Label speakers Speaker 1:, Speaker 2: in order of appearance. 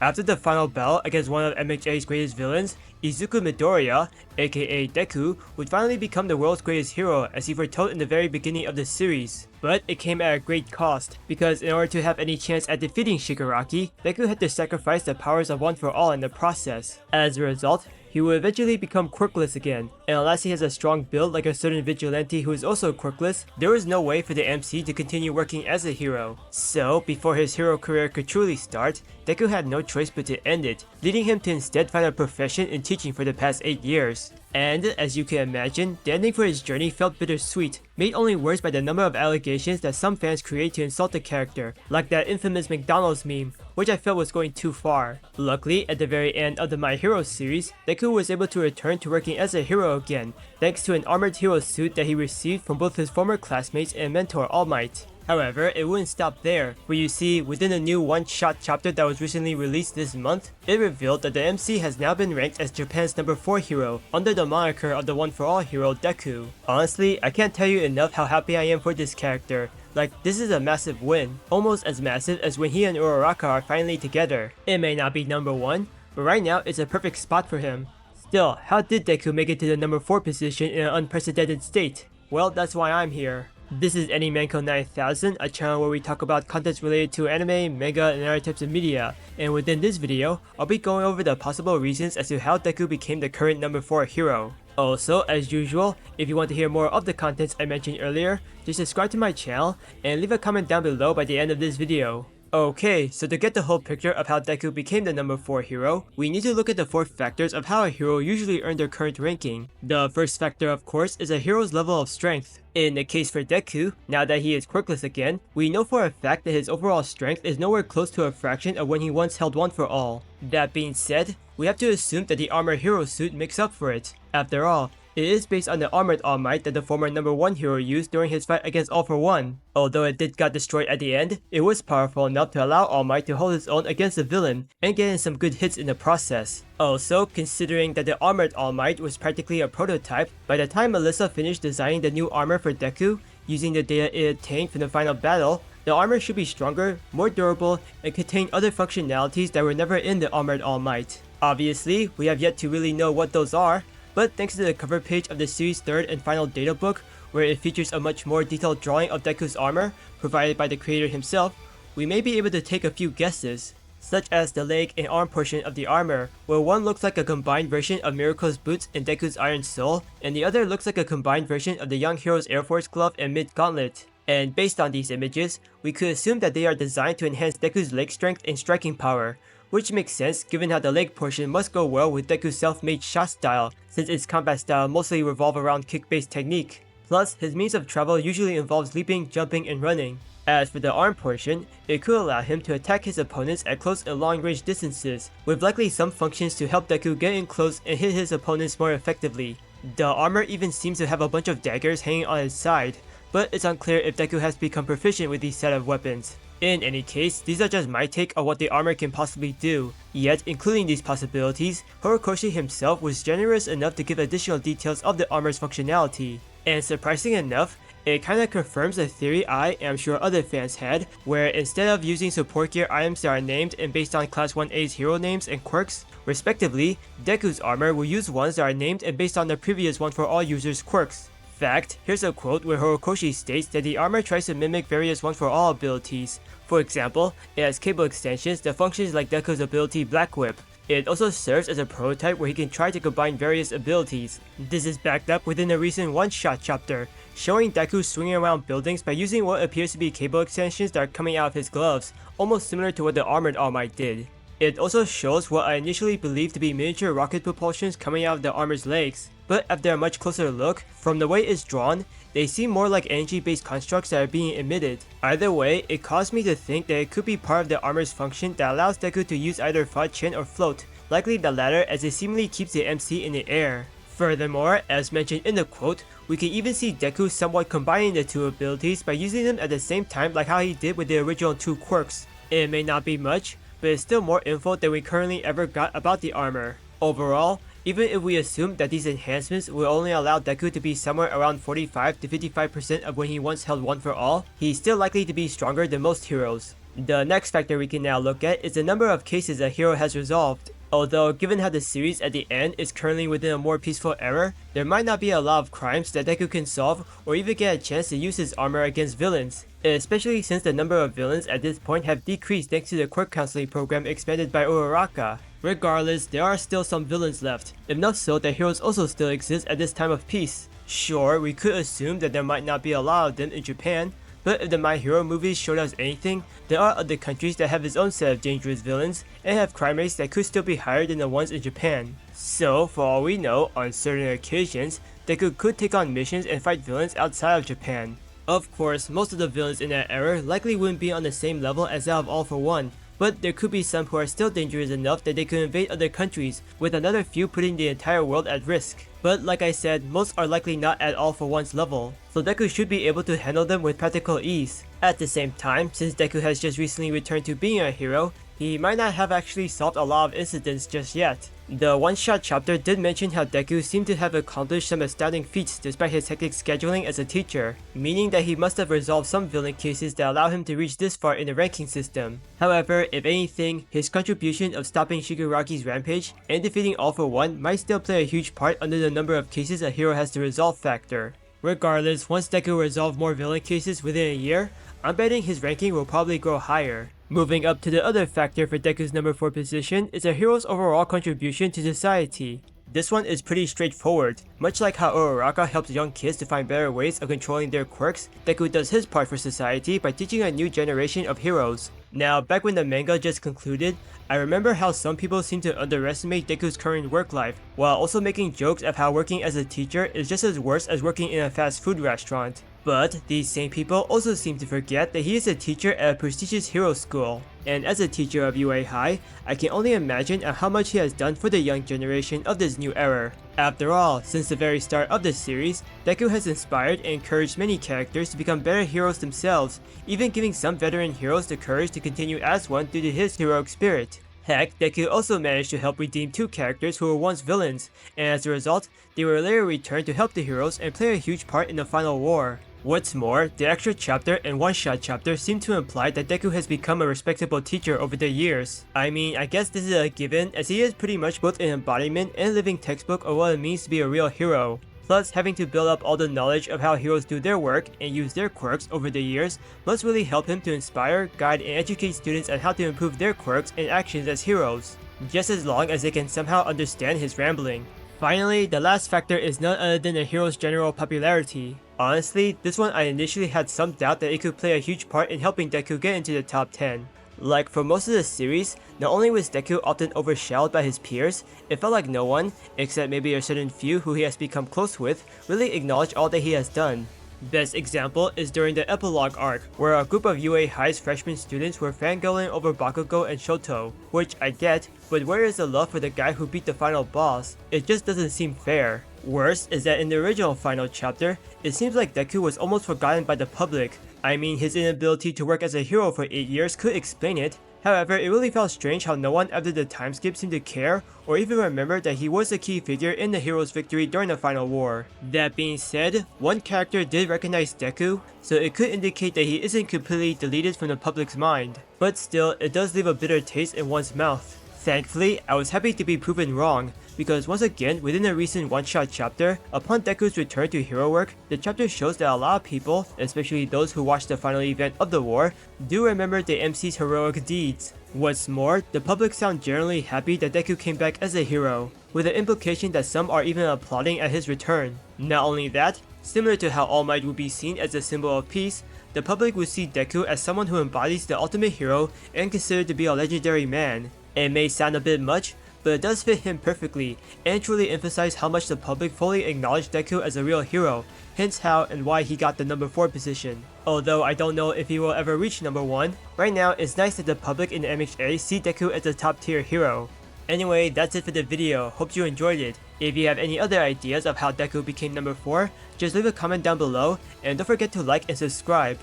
Speaker 1: After the final battle against one of MHA's greatest villains, Izuku Midoriya, aka Deku, would finally become the world's greatest hero as he foretold in the very beginning of the series. But it came at a great cost, because in order to have any chance at defeating Shigaraki, Deku had to sacrifice the powers of One for All in the process. As a result, he will eventually become quirkless again, and unless he has a strong build like a certain vigilante who is also quirkless, there is no way for the MC to continue working as a hero. So, before his hero career could truly start, Deku had no choice but to end it, leading him to instead find a profession in teaching for the past 8 years. And, as you can imagine, the ending for his journey felt bittersweet, made only worse by the number of allegations that some fans create to insult the character, like that infamous McDonald's meme, which I felt was going too far. Luckily, at the very end of the My Hero series, Deku was able to return to working as a hero again, thanks to an armored hero suit that he received from both his former classmates and mentor All Might. However, it wouldn't stop there, for you see, within a new one-shot chapter that was recently released this month, it revealed that the MC has now been ranked as Japan's number 4 hero, under the moniker of the One for All hero Deku. Honestly, I can't tell you enough how happy I am for this character. Like, this is a massive win, almost as massive as when he and Uraraka are finally together. It may not be number 1, but right now it's a perfect spot for him. Still, how did Deku make it to the number 4 position in an unprecedented state? Well, that's why I'm here. This is Anymanko 9000, a channel where we talk about contents related to anime, manga, and other types of media, and within this video, I'll be going over the possible reasons as to how Deku became the current number 4 hero. Also, as usual, if you want to hear more of the contents I mentioned earlier, just subscribe to my channel and leave a comment down below by the end of this video. Okay, so to get the whole picture of how Deku became the number 4 hero, we need to look at the 4 factors of how a hero usually earned their current ranking. The first factor, of course, is a hero's level of strength. In the case for Deku, now that he is quirkless again, we know for a fact that his overall strength is nowhere close to a fraction of when he once held One for All. That being said, we have to assume that the armored hero suit makes up for it. After all, it is based on the armored All Might that the former number 1 hero used during his fight against All for One. Although it did got destroyed at the end, it was powerful enough to allow All Might to hold his own against the villain, and get in some good hits in the process. Also, considering that the armored All Might was practically a prototype, by the time Melissa finished designing the new armor for Deku, using the data it obtained from the final battle, the armor should be stronger, more durable, and contain other functionalities that were never in the armored All Might. Obviously, we have yet to really know what those are, but thanks to the cover page of the series' third and final data book, where it features a much more detailed drawing of Deku's armor, provided by the creator himself, we may be able to take a few guesses, such as the leg and arm portion of the armor, where one looks like a combined version of Miracle's boots and Deku's Iron Soul, and the other looks like a combined version of the young hero's Air Force glove and mid-gauntlet. And based on these images, we could assume that they are designed to enhance Deku's leg strength and striking power, which makes sense given how the leg portion must go well with Deku's self-made shot style, since its combat style mostly revolve around kick-based technique. Plus, his means of travel usually involves leaping, jumping, and running. As for the arm portion, it could allow him to attack his opponents at close and long range distances, with likely some functions to help Deku get in close and hit his opponents more effectively. The armor even seems to have a bunch of daggers hanging on its side, but it's unclear if Deku has become proficient with these set of weapons. In any case, these are just my take on what the armor can possibly do. Yet, including these possibilities, Horikoshi himself was generous enough to give additional details of the armor's functionality. And surprising enough, it kinda confirms a theory I, and I'm sure other fans had, where instead of using support gear items that are named and based on Class 1A's hero names and quirks, respectively, Deku's armor will use ones that are named and based on the previous One for All users' quirks. Fact, here's a quote where Horikoshi states that the armor tries to mimic various One for All abilities. For example, it has cable extensions that functions like Deku's ability Black Whip. It also serves as a prototype where he can try to combine various abilities. This is backed up within a recent one-shot chapter, showing Deku swinging around buildings by using what appears to be cable extensions that are coming out of his gloves, almost similar to what the armored All Might did. It also shows what I initially believed to be miniature rocket propulsions coming out of the armor's legs, but after a much closer look, from the way it's drawn, they seem more like energy-based constructs that are being emitted. Either way, it caused me to think that it could be part of the armor's function that allows Deku to use either Fa-Chin or float, likely the latter as it seemingly keeps the MC in the air. Furthermore, as mentioned in the quote, we can even see Deku somewhat combining the two abilities by using them at the same time like how he did with the original 2 quirks. It may not be much, but it's still more info than we currently ever got about the armor. Overall, even if we assume that these enhancements will only allow Deku to be somewhere around 45 to 55% of when he once held One for All, he's still likely to be stronger than most heroes. The next factor we can now look at is the number of cases a hero has resolved. Although, given how the series at the end is currently within a more peaceful era, there might not be a lot of crimes that Deku can solve or even get a chance to use his armor against villains, especially since the number of villains at this point have decreased thanks to the quirk counseling program expanded by Uraraka. Regardless, there are still some villains left, enough so that heroes also still exist at this time of peace. Sure, we could assume that there might not be a lot of them in Japan, but if the My Hero movies showed us anything, there are other countries that have its own set of dangerous villains, and have crime rates that could still be higher than the ones in Japan. So, for all we know, on certain occasions, Deku could take on missions and fight villains outside of Japan. Of course, most of the villains in that era likely wouldn't be on the same level as that of All for One, but there could be some who are still dangerous enough that they could invade other countries, with another few putting the entire world at risk. But like I said, most are likely not at All for One's level, so Deku should be able to handle them with practical ease. At the same time, since Deku has just recently returned to being a hero, he might not have actually solved a lot of incidents just yet. The one-shot chapter did mention how Deku seemed to have accomplished some astounding feats despite his hectic scheduling as a teacher, meaning that he must have resolved some villain cases that allow him to reach this far in the ranking system. However, if anything, his contribution of stopping Shigaraki's rampage and defeating All for One might still play a huge part under the number of cases a hero has to resolve factor. Regardless, once Deku resolved more villain cases within a year, I'm betting his ranking will probably grow higher. Moving up to the other factor for Deku's number 4 position is a hero's overall contribution to society. This one is pretty straightforward. Much like how Uraraka helps young kids to find better ways of controlling their quirks, Deku does his part for society by teaching a new generation of heroes. Now, back when the manga just concluded, I remember how some people seem to underestimate Deku's current work life, while also making jokes of how working as a teacher is just as worse as working in a fast food restaurant. But these same people also seem to forget that he is a teacher at a prestigious hero school. And as a teacher of UA High, I can only imagine how much he has done for the young generation of this new era. After all, since the very start of this series, Deku has inspired and encouraged many characters to become better heroes themselves, even giving some veteran heroes the courage to continue as one due to his heroic spirit. Heck, Deku also managed to help redeem 2 characters who were once villains, and as a result, they were later returned to help the heroes and play a huge part in the final war. What's more, the extra chapter and one-shot chapter seem to imply that Deku has become a respectable teacher over the years. I mean, I guess this is a given, as he is pretty much both an embodiment and living textbook of what it means to be a real hero. Plus, having to build up all the knowledge of how heroes do their work and use their quirks over the years must really help him to inspire, guide, and educate students on how to improve their quirks and actions as heroes, just as long as they can somehow understand his rambling. Finally, the last factor is none other than the hero's general popularity. Honestly, this one I initially had some doubt that it could play a huge part in helping Deku get into the top 10. Like, for most of the series, not only was Deku often overshadowed by his peers, it felt like no one, except maybe a certain few who he has become close with, really acknowledged all that he has done. Best example is during the epilogue arc, where a group of UA High's freshman students were fangirling over Bakugo and Shoto, which I get, but where is the love for the guy who beat the final boss? It just doesn't seem fair. Worse is that in the original final chapter, it seems like Deku was almost forgotten by the public. I mean, his inability to work as a hero for 8 years could explain it. However, it really felt strange how no one after the time skip seemed to care or even remember that he was a key figure in the hero's victory during the final war. That being said, one character did recognize Deku, so it could indicate that he isn't completely deleted from the public's mind. But still, it does leave a bitter taste in one's mouth. Thankfully, I was happy to be proven wrong, because once again, within a recent one-shot chapter, upon Deku's return to hero work, the chapter shows that a lot of people, especially those who watched the final event of the war, do remember the MC's heroic deeds. What's more, the public sound generally happy that Deku came back as a hero, with the implication that some are even applauding at his return. Not only that, similar to how All Might would be seen as a symbol of peace, the public would see Deku as someone who embodies the ultimate hero and considered to be a legendary man. It may sound a bit much, but it does fit him perfectly, and truly emphasize how much the public fully acknowledged Deku as a real hero, hence how and why he got the number 4 position. Although I don't know if he will ever reach number 1, right now it's nice that the public in the MHA see Deku as a top tier hero. Anyway, that's it for the video, hope you enjoyed it. If you have any other ideas of how Deku became number 4, just leave a comment down below, and don't forget to like and subscribe.